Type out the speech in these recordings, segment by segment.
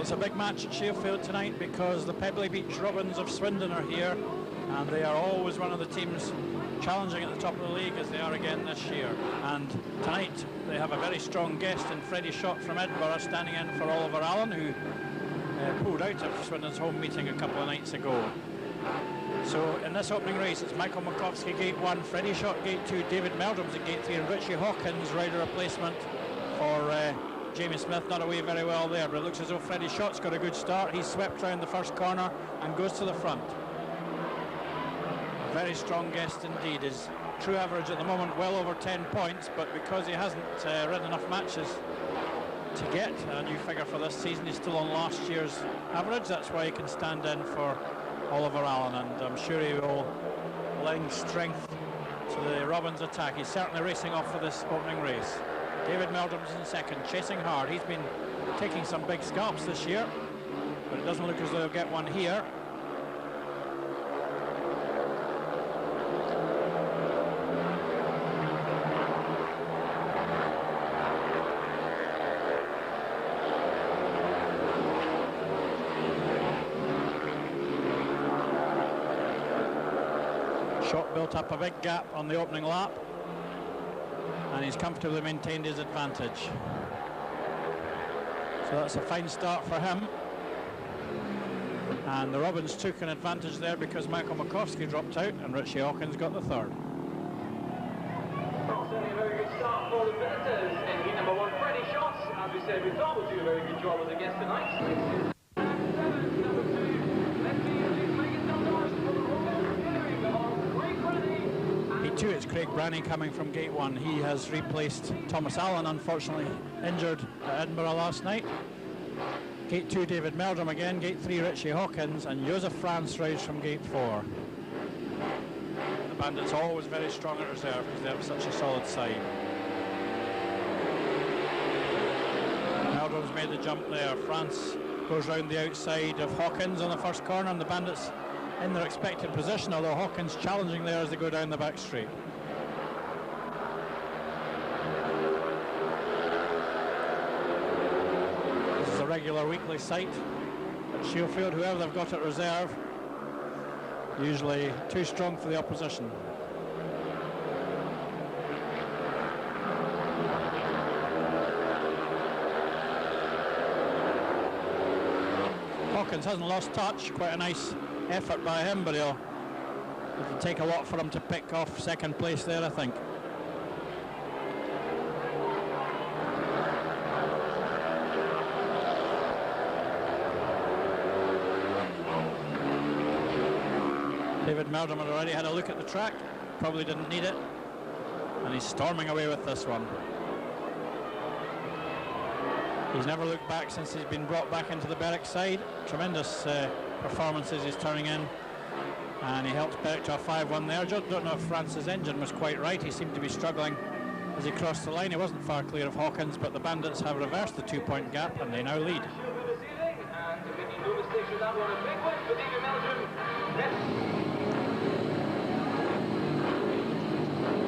It's a big match at Sherfield tonight because the Pebbly Beach Robins of Swindon are here, and they are always one of the teams challenging at the top of the league as they are again this year. And tonight they have a very strong guest in Freddie Shott from Edinburgh, standing in for Oliver Allen, who pulled out of Swindon's home meeting a couple of nights ago. So in this opening race, it's Michael Makowski, gate 1, Freddie Shott, gate 2, David Meldrum's at gate 3, and Richie Hawkins, rider replacement for Jamie Smith, not away very well there, but it looks as though Freddie Shott's got a good start. He's swept round the first corner and goes to the front. A very strong guest indeed. His true average at the moment well over 10 points, but because he hasn't ridden enough matches to get a new figure for this season, he's still on last year's average. That's why he can stand in for Oliver Allen, and I'm sure he will lend strength to the Robins attack. He's certainly racing off for this opening race. David Meldrum's in second, chasing hard. He's been taking some big scalps this year, but it doesn't look as though he'll get one here. Shott built up a big gap on the opening lap, and he's comfortably maintained his advantage. So that's a fine start for him. And the Robins took an advantage there because Michael Makowski dropped out and Richie Hawkins got the third. Certainly a very good start for the visitors in heat number 1. Freddie Shott, as we said, we thought would do a very good job as a guest tonight. Two, it's Craig Branney coming from gate 1. He has replaced Thomas Allen, unfortunately injured at Edinburgh last night. Gate 2, David Meldrum again. Gate 3, Richie Hawkins, and Joseph Franz rides from gate 4. The Bandits always very strong at reserve because they have such a solid side. Meldrum's made the jump there. Franz goes round the outside of Hawkins on the first corner, and the Bandits in their expected position, although Hawkins challenging there as they go down the back straight. This is a regular weekly sight at Shielfield. Whoever they've got at reserve, usually too strong for the opposition. Hawkins hasn't lost touch, quite a nice effort by him, but it'll take a lot for him to pick off second place there, I think. David Meldrum had already had a look at the track, probably didn't need it, and he's storming away with this one. He's never looked back since he's been brought back into the Berwick side. Tremendous performances he's turning in, and he helps Berwick to a 5-1 there. Just don't know if France's engine was quite right. He seemed to be struggling as he crossed the line. He wasn't far clear of Hawkins, but the Bandits have reversed the 2-point gap and they now lead.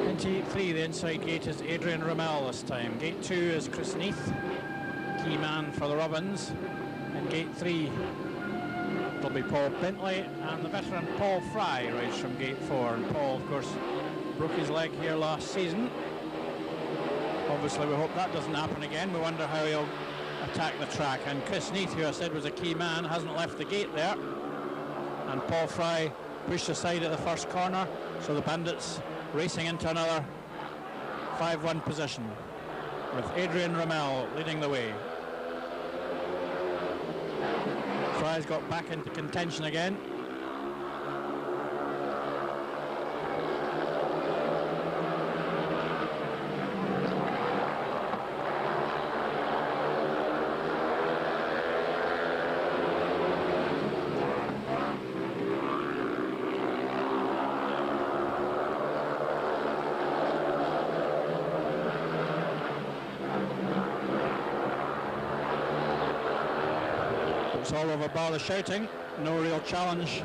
23, the inside gate is Adrian Rommel this time. Gate 2 is Chris Neath, key man for the Robins. In gate 3 it'll be Paul Bentley, and the veteran Paul Fry rides from gate 4. And Paul, of course, broke his leg here last season. Obviously we hope that doesn't happen again. We wonder how he'll attack the track. And Chris Neath, who I said was a key man, hasn't left the gate there. And Paul Fry pushed aside at the first corner, so the Bandits racing into another 5-1 position with Adrian Rommel leading the way. Fry's got back into contention again. All over bar the shouting. No real challenge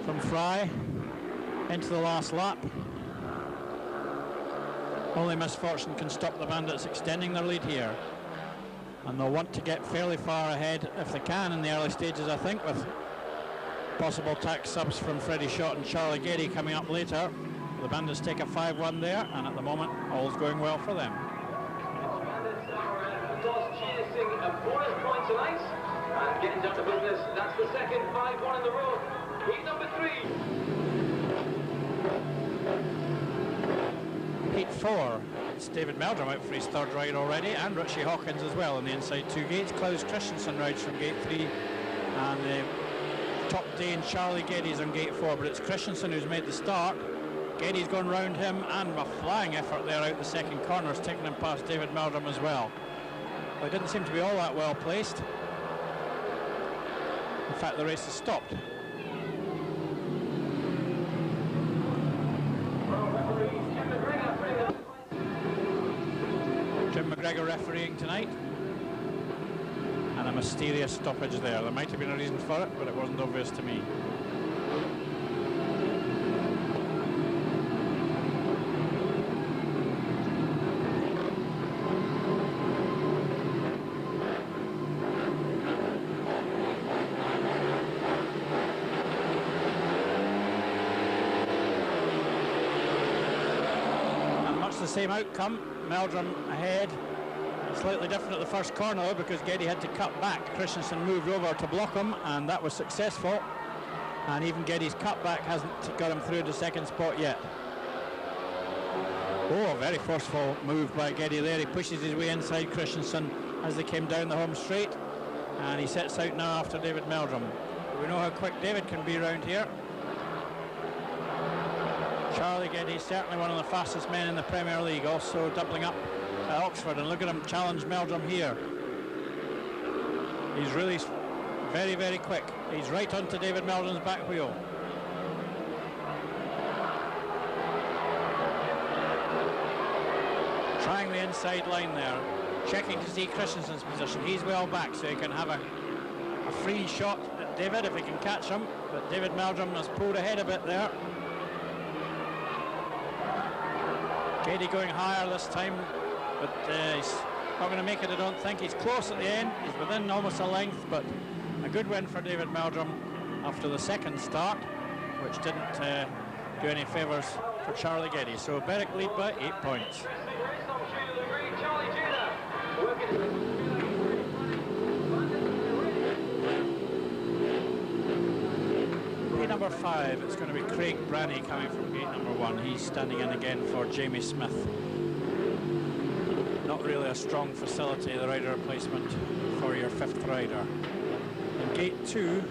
from Fry into the last lap. Only misfortune can stop the Bandits extending their lead here, and they'll want to get fairly far ahead if they can in the early stages, I think, with possible tax subs from Freddie Shott and Charlie Gady coming up later. The Bandits take a 5-1 there, and at the moment, all's going well for them. Bandits are, of course, chasing a bonus point tonight and getting down to business. That's the second 5-1 in the row. Heat number 3. Heat 4. It's David Meldrum out for his third ride already, and Richie Hawkins as well in the inside 2 gates. Klaus Christensen rides from gate 3, and the top Dane Charlie Geddes on gate 4, but it's Christensen who's made the start. Geddes going round him, and a flying effort there out the second corners, taking him past David Meldrum as well. They didn't seem to be all that well placed. In fact, the race has stopped. Jim McGregor refereeing tonight, and a mysterious stoppage there. There might have been a reason for it, but it wasn't obvious to me. And much the same outcome. Meldrum ahead, slightly different at the first corner though, because Geddy had to cut back. Christensen moved over to block him, and that was successful, and even Geddy's cutback hasn't got him through the second spot yet. Oh, a very forceful move by Geddy there. He pushes his way inside Christensen as they came down the home straight, and he sets out now after David Meldrum. We know how quick David can be around here. Charlie Geddes, certainly one of the fastest men in the Premier League, also doubling up at Oxford, and look at him challenge Meldrum here. He's really very, very quick. He's right onto David Meldrum's back wheel. Trying the inside line there, checking to see Christensen's position. He's well back, so he can have a free shot at David if he can catch him, but David Meldrum has pulled ahead a bit there. Geddy going higher this time, but he's not going to make it, I don't think. He's close at the end. He's within almost a length, but a good win for David Meldrum after the second start, which didn't do any favours for Charlie Geddes. So Berwick lead by 8 points. Number 5, it's going to be Craig Branney coming from gate number 1. He's standing in again for Jamie Smith. Not really a strong facility, the rider replacement for your 5th rider. In gate 2,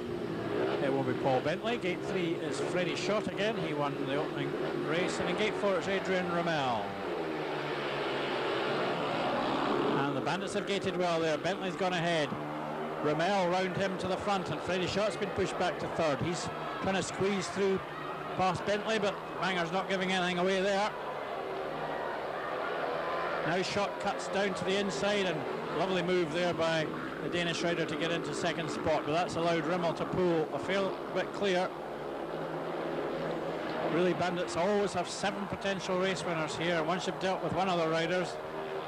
it will be Paul Bentley. Gate 3 is Freddie Shott again. He won the opening race. And in gate 4, it's Adrian Rommel. And the Bandits have gated well there. Bentley's gone ahead. Rommel round him to the front, and Freddie Shott's been pushed back to 3rd. He's trying to squeeze through past Bentley, but Banger's not giving anything away there. Now Shott cuts down to the inside, and lovely move there by the Danish rider to get into 2nd spot, but that's allowed Rimmel to pull a fair bit clear. Really, Bandits always have 7 potential race winners here. Once you've dealt with one of the riders,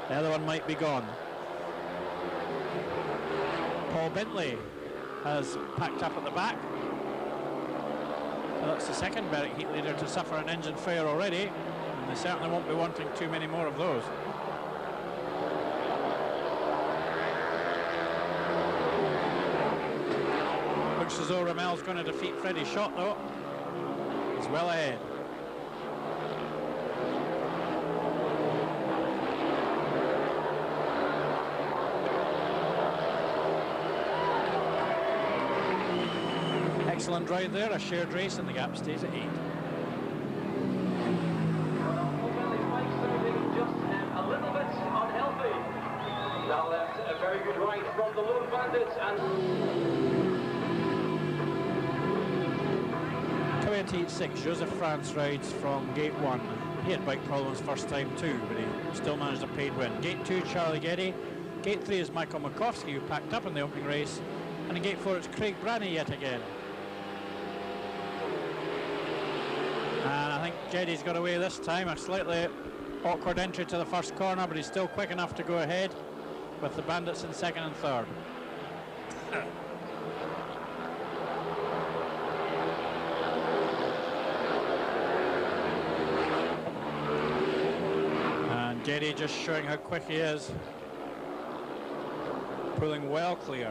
the other one might be gone. Paul Bentley has packed up at the back. Well, that's the second Berwick heat leader to suffer an engine failure already, and they certainly won't be wanting too many more of those. Looks as though Rommel's going to defeat Freddie Shott though. He's well ahead. Excellent ride there, a shared race, and the gap stays at 8. Just a little bit unhealthy. Now that's a very good ride from the Lone Bandits. And coming into heat 6, Joseph France rides from gate 1. He had bike problems first time too, but he still managed a paid win. Gate 2, Charlie Geddy. Gate 3 is Michael Makowski, who packed up in the opening race. And in gate 4, it's Craig Branney yet again. And I think Geddy's got away this time. A slightly awkward entry to the first corner, but he's still quick enough to go ahead with the Bandits in 2nd and 3rd. Geddy just showing how quick he is. Pulling well clear.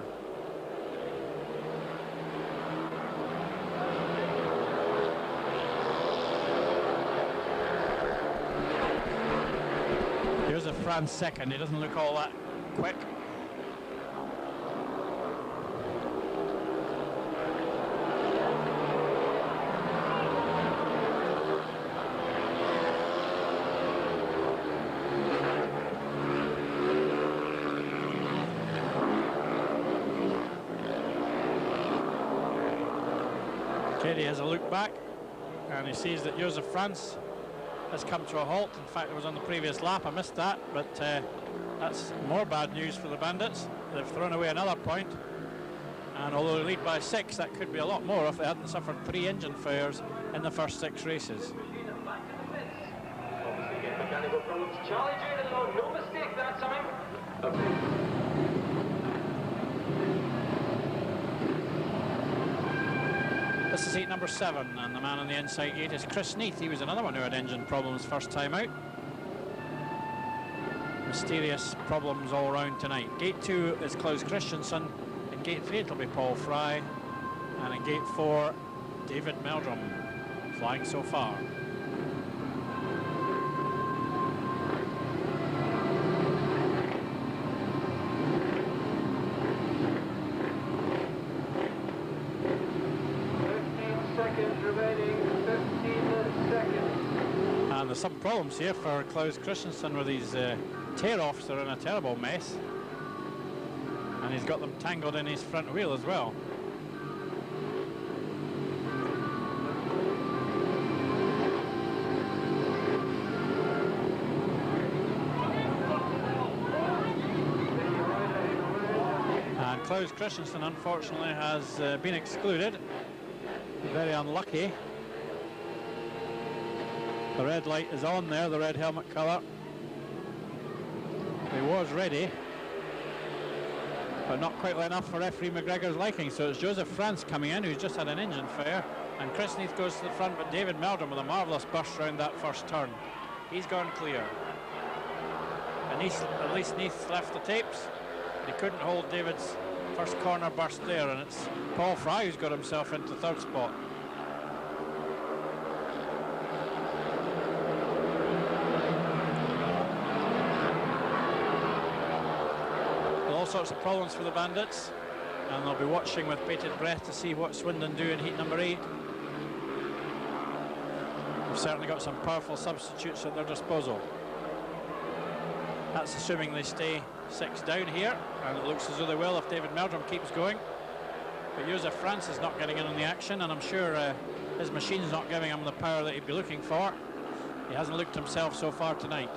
Here's a France second. He doesn't look all that quick. He has a look back and he sees that Yours of France has come to a halt. In fact, it was on the previous lap. I missed that, but that's more bad news for the Bandits. They've thrown away another point, and although they lead by 6, that could be a lot more if they hadn't suffered 3 engine failures in the first 6 races. Mechanical problems. Charlie Jr. no mistake that time. This is heat number 7, and the man on the inside gate is Chris Neath. He was another one who had engine problems first time out. Mysterious problems all round tonight. Gate 2 is Klaus Christensen. In gate 3 it'll be Paul Fry, and in gate 4 David Meldrum, flying so far. And there's some problems here for Klaus Christensen with these tear-offs. Are in a terrible mess, and he's got them tangled in his front wheel as well. And Klaus Christensen unfortunately has been excluded. Very unlucky. The red light is on there, the red helmet colour. He was ready, but not quite enough for referee McGregor's liking. So it's Joseph France coming in, who's just had an engine failure, and Chris Neath goes to the front, but David Meldrum with a marvellous burst round that first turn. He's gone clear. And at least Neath left the tapes, but he couldn't hold David's first corner burst there, and it's Paul Fry who's got himself into 3rd spot. All sorts of problems for the Bandits, and they'll be watching with bated breath to see what Swindon do in heat number 8. They've certainly got some powerful substitutes at their disposal. That's assuming they stay 6 down here, and it looks as though they will if David Meldrum keeps going. But Joseph France is not getting in on the action, and I'm sure his machine's not giving him the power that he'd be looking for. He hasn't looked himself so far tonight.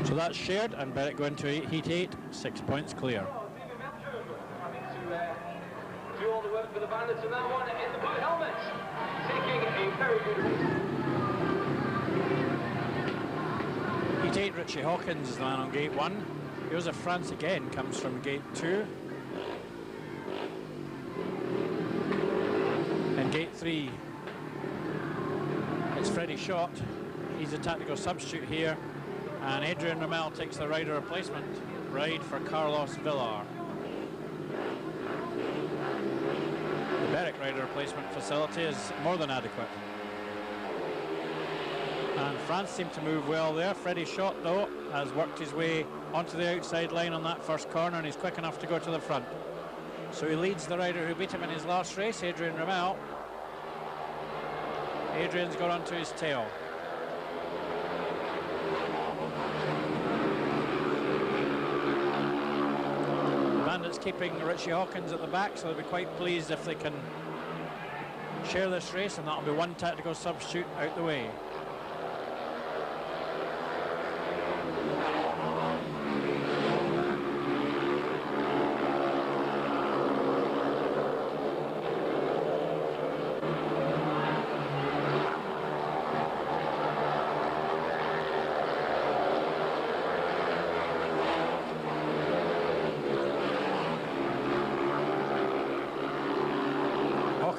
So that's shared, and Berwick going to heat 8, 6 points clear. Having to do all the work for the Bandits in that one in the blue helmet, taking a very good race. Heat 8, Richie Hawkins is the man on gate 1. Joseph France again comes from gate 2. In gate 3, it's Freddie Schott. He's a tactical substitute here. And Adrian Rommel takes the rider replacement ride for Carlos Villar. The Berwick rider replacement facility is more than adequate. And France seemed to move well there. Freddie Schott, though, has worked his way onto the outside line on that first corner, and he's quick enough to go to the front. So he leads the rider who beat him in his last race, Adrian Rommel. Adrian's got onto his tail. Bandits keeping Richie Hawkins at the back, so they'll be quite pleased if they can share this race, and that'll be one tactical substitute out the way.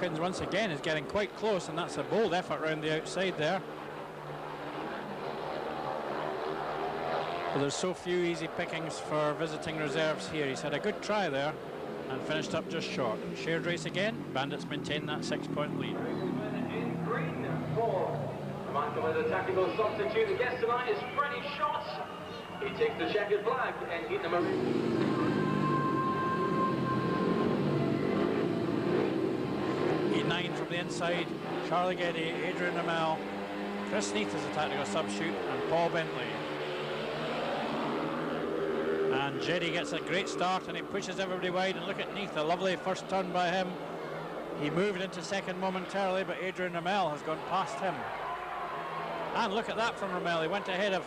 Hawkins once again is getting quite close, and that's a bold effort round the outside there. But there's so few easy pickings for visiting reserves here. He's had a good try there and finished up just short. Shared race again. Bandits maintain that 6-point lead. In green for the man coming with a tactical substitute. The guest tonight is Freddie Shot. He takes the checkered flag and heat number 9 from the inside. Charlie Getty, Adrian Ramel, Chris Neath is a tactical substitute, and Paul Bentley. And Jeddy gets a great start and he pushes everybody wide, and look at Neath, a lovely first turn by him. He moved into second momentarily, but Adrian Ramel has gone past him. And look at that from Ramel, he went ahead of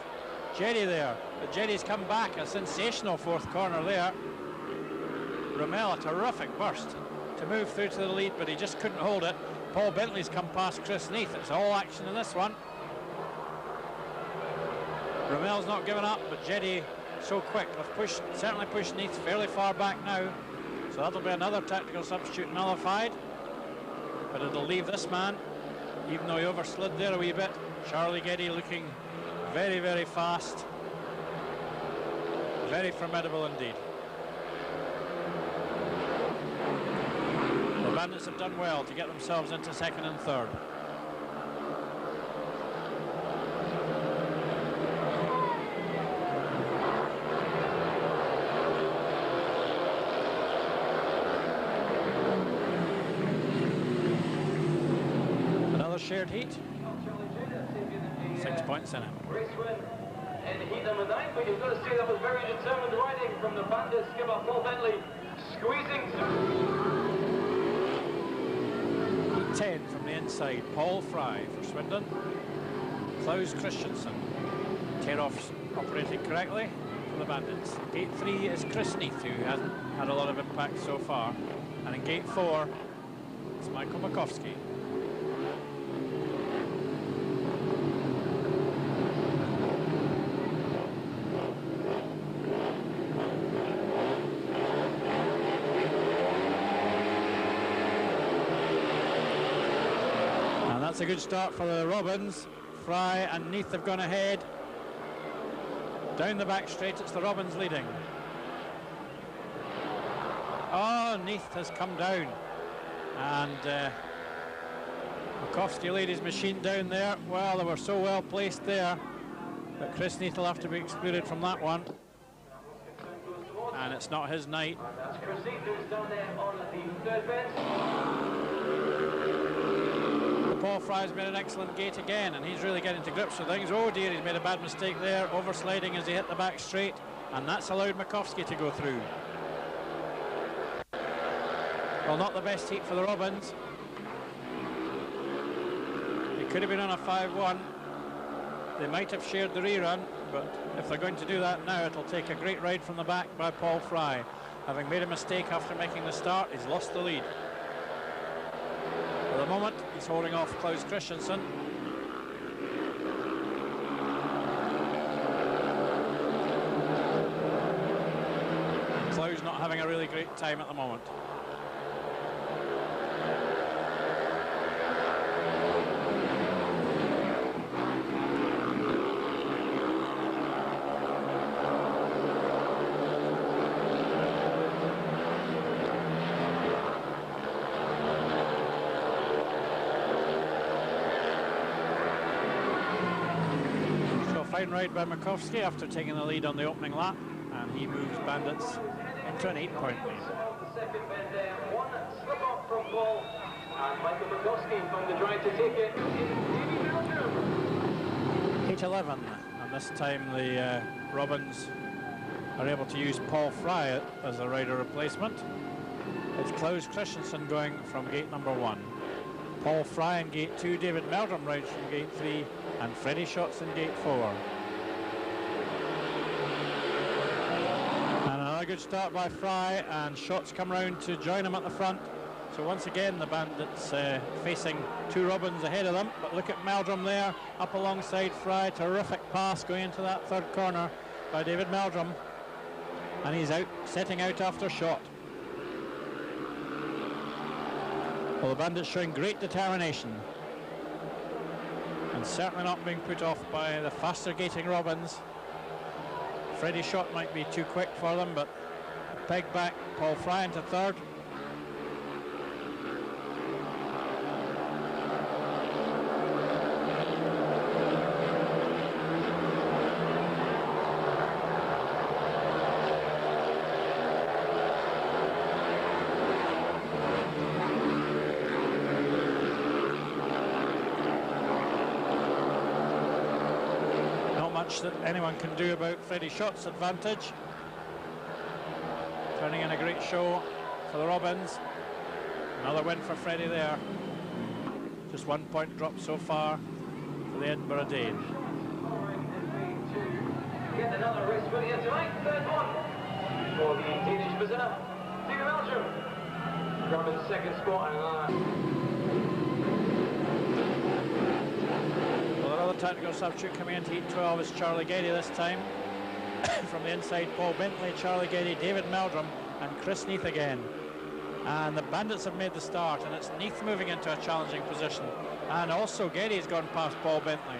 Jeddy there, but Jeddy's come back, a sensational fourth corner there. Ramel, a terrific burst to move through to the lead, but he just couldn't hold it. Paul Bentley's come past Chris Neath. It's all action in this one. Ramel's not given up, but Jeddy so quick. They've certainly pushed Neath fairly far back now, so that'll be another tactical substitute nullified, but it'll leave this man, even though he overslid there a wee bit. Charlie Getty looking very, very fast, very formidable indeed. The Bandits have done well to get themselves into second and third. Another shared heat. 6 points in it. race win in heat number 9, but you've got to say that was very determined riding from the Bandits skipper Paul Bentley, squeezing through. 10 from the inside, Paul Fry for Swindon. Klaus Christensen. Tear-offs operating correctly for the Bandits. Gate 3 is Chris Neath, who hasn't had a lot of impact so far. And in gate 4, it's Michael Makowski. That's a good start for the Robins. Fry and Neath have gone ahead. Down the back straight, it's the Robins leading. Oh, Neath has come down. And Makowski laid his machine down there. Well, they were so well placed there. But Chris Neath will have to be excluded from that one. And it's not his night. That's Chris Neath, who's down there on the third bench. Paul Fry's made an excellent gate again, and he's really getting to grips with things. Oh dear, he's made a bad mistake there, oversliding as he hit the back straight, and that's allowed Makowski to go through. Well, not the best heat for the Robins. It could have been on a 5-1. They might have shared the rerun, but if they're going to do that now, it'll take a great ride from the back by Paul Fry. Having made a mistake after making the start, he's lost the lead. For the moment, he's holding off Klaus Christensen. Klaus not having a really great time at the moment. Fine ride by Makowski after taking the lead on the opening lap, and he moves Bandits into an 8-point lead. The second bend there, one slip up from Paul, and Michael Makowski found the drive to take it in Belgium. 8-11, and this time the Robins are able to use Paul Fry as a rider replacement. It's Klaus Christensen going from gate number 1. Paul Fry in gate 2, David Meldrum rides from gate 3, and Freddie Shots in gate 4. And another good start by Fry, and Shots come round to join him at the front. So once again the Bandits facing two Robins ahead of them, but look at Meldrum there, up alongside Fry. Terrific pass going into that third corner by David Meldrum, and he's out, setting out after Shot. Well, the Bandits showing great determination and certainly not being put off by the faster gating Robins. Freddie Shot might be too quick for them, but peg back, Paul Fry into third. That anyone can do about Freddie Shot's advantage. Turning in a great show for the Robins. Another win for Freddie there. Just 1 point drop so far for the Edinburgh Dane. Get another race win here tonight, third one for the Danish visitor, Stephen Belgium. Grabbing second spot and Another tactical substitute coming into heat 12 is Charlie Getty this time. From the inside, Paul Bentley, Charlie Getty, David Meldrum and Chris Neath again. And the Bandits have made the start, and it's Neath moving into a challenging position. And also Getty's gone past Paul Bentley.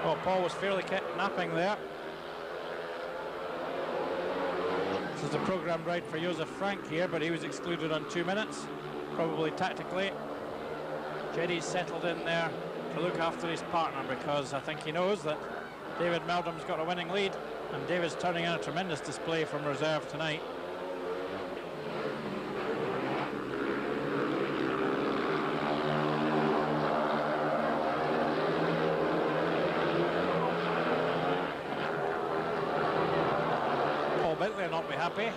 Well, Paul was fairly kept napping there. This is the programmed ride for Josef Frank here, but he was excluded on 2 minutes, probably tactically. Getty's settled in there to look after his partner, because I think he knows that David Meldrum's got a winning lead, and David's turning in a tremendous display from reserve tonight. Paul Bentley will not be happy,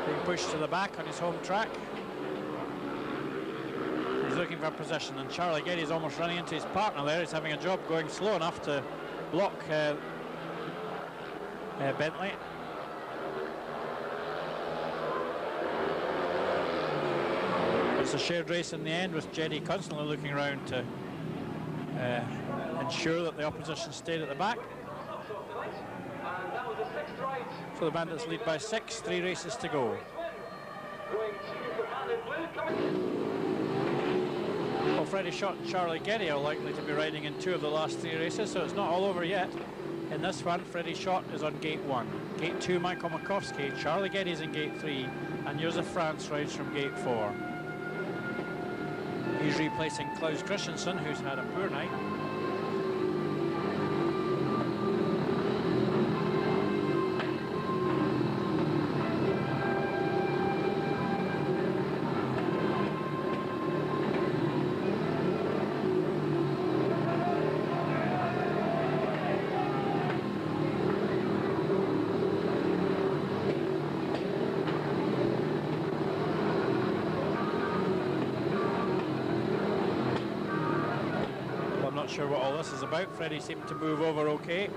being pushed to the back on his home track. He's looking for position, and Charlie Getty's almost running into his partner there. He's having a job going slow enough to block Bentley. It's a shared race in the end, with Getty constantly looking around to ensure that the opposition stayed at the back. So the Bandits lead by 6, 3 races to go. Well, Freddie Shot and Charlie Getty are likely to be riding in 2 of the last 3 races, so it's not all over yet. In this one, Freddie Shot is on gate 1. Gate 2, Michael Makowski. Charlie Getty's in gate 3, and Josef France rides from gate 4. He's replacing Klaus Christensen, who's had a poor night. Sure what all this is about. Freddie seemed to move over okay.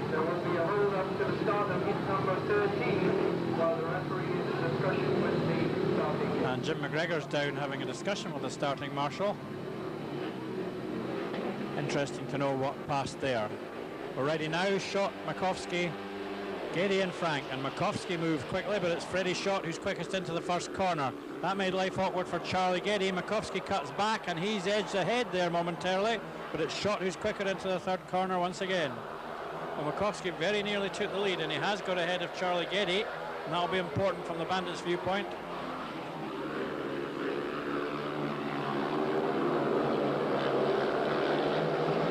There will be a hold up to the start of heat number 13 while the referee is in discussion with the starting. And Jim McGregor's down having a discussion with the starting marshal. Interesting to know what passed there. We're ready now. Shot, Makowski, Getty and Frank, and Makowski moved quickly, but it's Freddie Shot who's quickest into the first corner. That made life awkward for Charlie Getty. Makowski cuts back, and he's edged ahead there momentarily, but it's Shot who's quicker into the third corner once again. Well, Makowski very nearly took the lead, and he has got ahead of Charlie Getty, and that'll be important from the Bandits' viewpoint.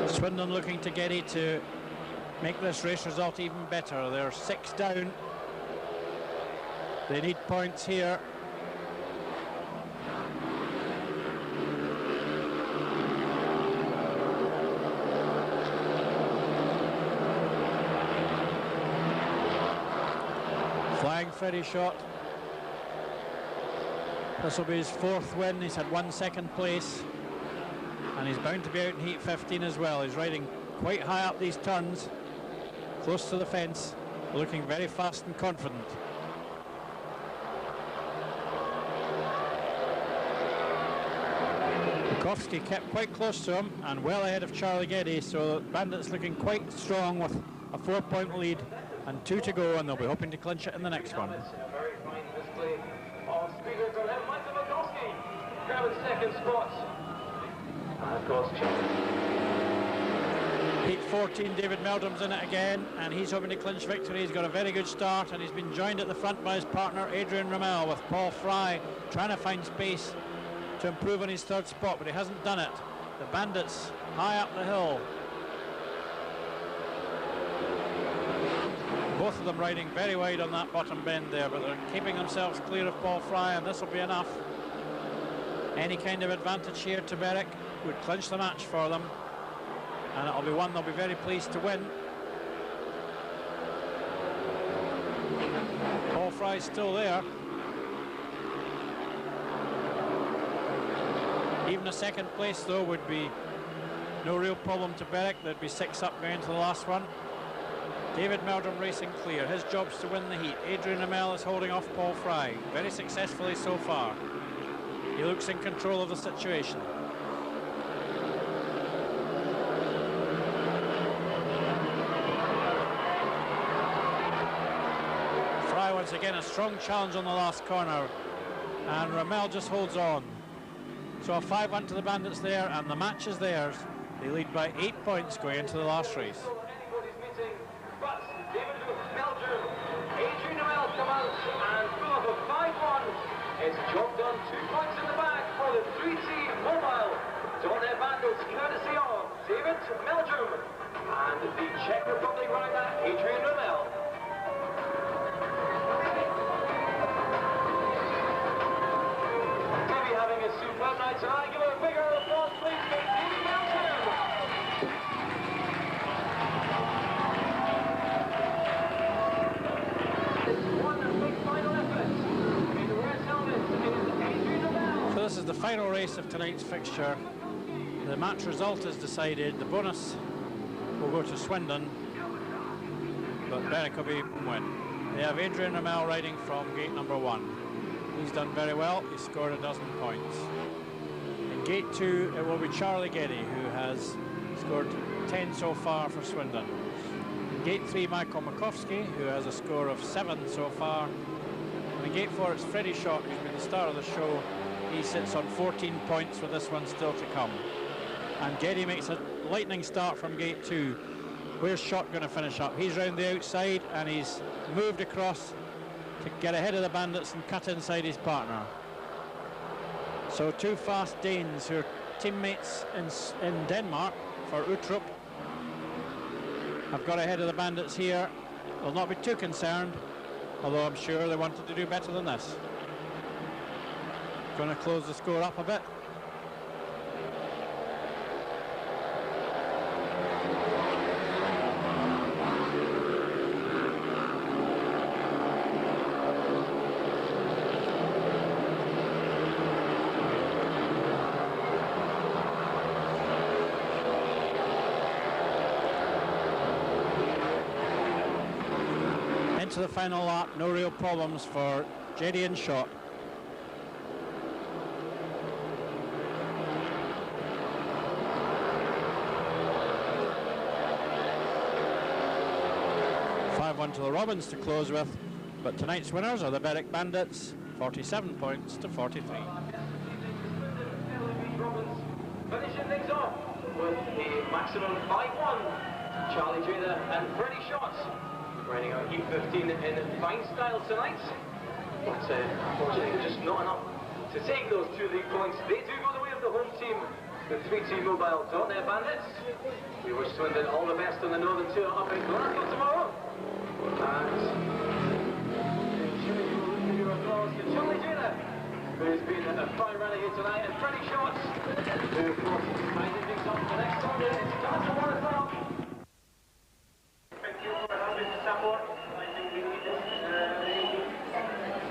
Swindon looking to Getty to make this race result even better. They're 6 down. They need points here. Flying Freddie Shot. This will be his 4th win. He's had 1 second place, and he's bound to be out in heat 15 as well. He's riding quite high up these turns, close to the fence, looking very fast and confident. Makowski kept quite close to him and well ahead of Charlie Getty, so Bandits looking quite strong with a 4-point lead and 2 to go, and they'll be hoping to clinch it in the next one. A very fine display of speed from him. Michael Mikowski grabbing second spot. And of course, Heat 14, David Meldrum's in it again, and he's hoping to clinch victory. He's got a very good start, and he's been joined at the front by his partner Adrian Rommel, with Paul Fry trying to find space to improve on his third spot, but he hasn't done it. The Bandits high up the hill. Both of them riding very wide on that bottom bend there, but they're keeping themselves clear of Paul Fry, and this will be enough. Any kind of advantage here to Berwick would clinch the match for them, and it'll be one they'll be very pleased to win. Paul Fry's still there. Even a second place though would be no real problem to Berwick. There'd be 6 up going into the last one. David Meldrum racing clear. His job's to win the heat. Adrian Rommel is holding off Paul Fry very successfully so far. He looks in control of the situation. Fry once again a strong challenge on the last corner, and Rommel just holds on. So a 5-1 to the Bandits there, and the match is theirs. They lead by 8 points going into the last race. But David Meldrum, Adrian Rommel come out and pull off a 5-1. It's job done, 2 points in the bag for the 3T Mobile Dornay Bandits, courtesy of David Meldrum and the Czech Republic rider Adrian Rommel. Maybe having a superb night tonight. Give a bigger applause, please, for David Meldrum. So this is the final race of tonight's fixture. The match result is decided. The bonus will go to Swindon, but Berwick will be win. They have Adrian Rommel riding from gate number 1. He's done very well. He's scored 12 points. In gate 2, it will be Charlie Geddy, who has scored 10 so far for Swindon. In gate 3, Michael Mikowski, who has a score of 7 so far. And in gate 4, it's Freddie Shott, who's been the star of the show. He sits on 14 points with this one still to come. And Geddy makes a lightning start from gate 2. Where's Shott going to finish up? He's round the outside, and he's moved across to get ahead of the Bandits and cut inside his partner. So 2 fast Danes who are teammates in Denmark for Uttrup have got ahead of the Bandits here. They'll not be too concerned, although I'm sure they wanted to do better than this. Going to close the score up a bit. Into the final lap, no real problems for Geddy and Shott. To the Robins to close with, but tonight's winners are the Berwick Bandits, 47 points to 43. Finishing things off with a maximum 5-1. Charlie Jada and Freddie Shott riding out E15 in fine style tonight, but unfortunately just not enough to take those 2 league points. They do go the way of the home team, the 3T Mobile Dornay Bandits. We wish Swindon all the best on the Northern Tour up in Glasgow tomorrow. And give your applause to Charlie Jada, who's been a fine runner here tonight, and Freddie Shott, who of course is finding things up the next Sunday. It's time for 1 o'clock. Thank you for having the support. I think we need this.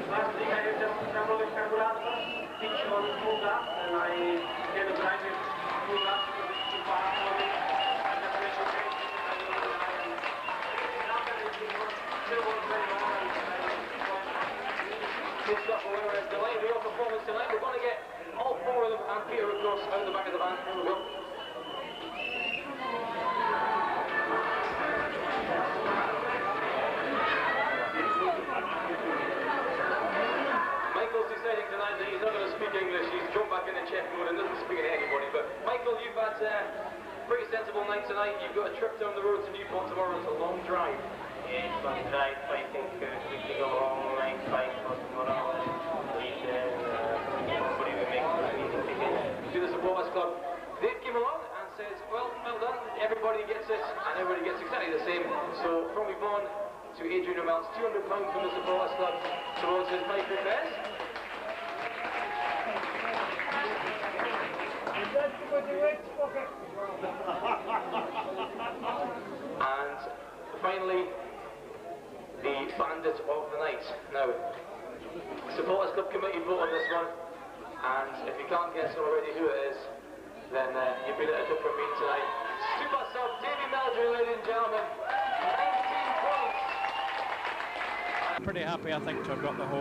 Last thing I did just several carburetors, each one pulled up, and I gave a private pull up to the fast moving. And the pressure change. Good stuff, however, it's delaying real performance tonight. We're going to get all 4 of them and Peter, of course, out the back of the van. Here we go. night tonight. You've got a trip down the road to Newport tomorrow. It's a long drive. Yeah, it's a long drive. I think we can go a long night flight for tomorrow. Hopefully we make an easy ticket. To the supporters club, they came along and says, well done, everybody gets it, and everybody gets exactly the same. So from Yvonne to Adrian Romels, £200 from the supporters club towards his micro fares. And finally, the bandit of the night. Now, supporters club committee vote on this one, and if you can't guess already who it is, then you've been at a different meeting tonight. Super sub Davy Meldrew, ladies and gentlemen, 19 points. Pretty happy, I think, to have got the whole